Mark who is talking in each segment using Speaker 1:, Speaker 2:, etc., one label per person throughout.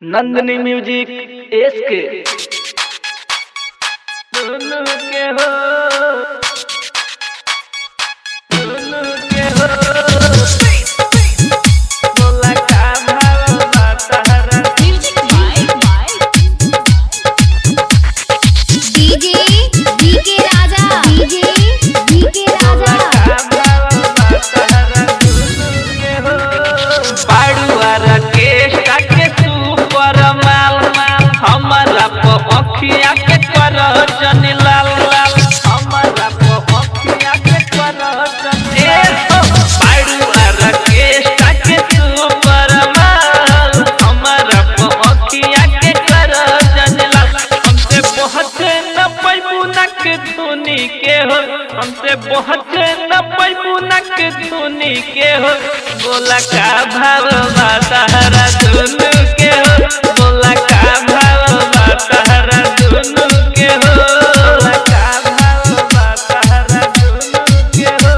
Speaker 1: Nandini music S के दोनों के हो बोला का भाव बातारा
Speaker 2: डीजे डीके राजा डीजे डीके राजा
Speaker 1: का भाव बातारा दोनों के हो पाड़ुआरा के के सुपर माल हमारा अखिया के कर जनी लाल लाल हमारा अखिया के कर जनी पाड़ुआरा के सुपर माल हमारा अखिया के कर जनी लाल हमसे बहुत न पैबू नक धुनी के हो हमसे बहुत न पैबू नक धुनी के हो बोला का भाव बातारा दुनु के हो बोला का भाव बातारा दुनु के हो बोला का भाव बातारा दुनु के हो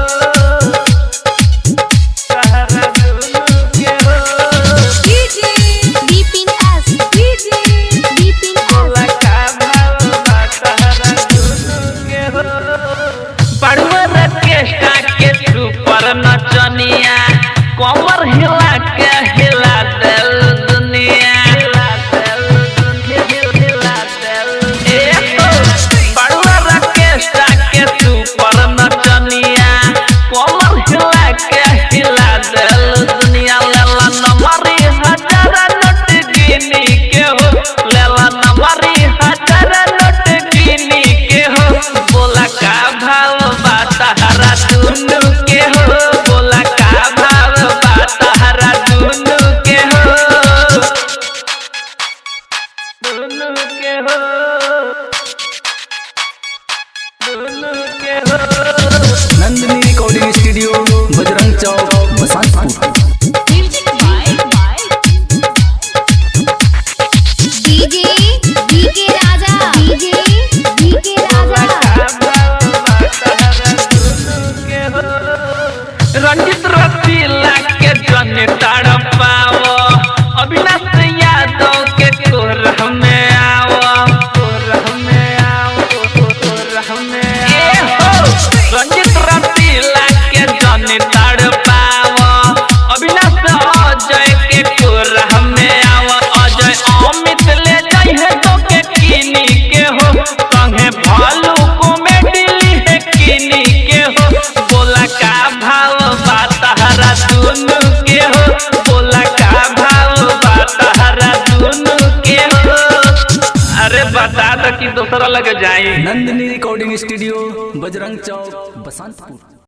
Speaker 1: तारा दुनु के हो
Speaker 2: DJ Bipin S DJ Bipin
Speaker 1: बोला का भाव बातारा दुनु के हो पड़ुआ के सुपर नचनिया कमर हिला के हिला दिल दुनिया हिला दिल हिला दिल बड़ुआ के सुपर नचनिया कमर हिला के हिला दिल दुनिया लेला नंबरी हजार नोट गिनी के हो लेला नंबरी हजार नोट गिनी के हो बोला का भाव बातारा दुनु के हो बोला का भाव बातारा दुनु के हो दुनु के हो दुनु के हो
Speaker 3: Nandini recording studio Bajrang Chowk Basantpur.
Speaker 2: DJ DK राजा डीजे डीके राजा
Speaker 1: रंजित रसीला के जन तड़पाओ अविनाश यादव के कोरह में आओ कोरह में आओ कोरह में आओ रंजित रसीला के जन तड़पाओ अविनाश अजय के कोरह में आओ अजय अमित ले जाई है तो के किनी के हो संगे भालू कॉमेडी है किनी के हो बोला का भाव बातारा दुनु के हो बोला का भाव बातारा दुनु के हो अरे बता दो कि दूसरा लग जाए।
Speaker 3: Nandini recording studio Bajrang Chowk Basantpur.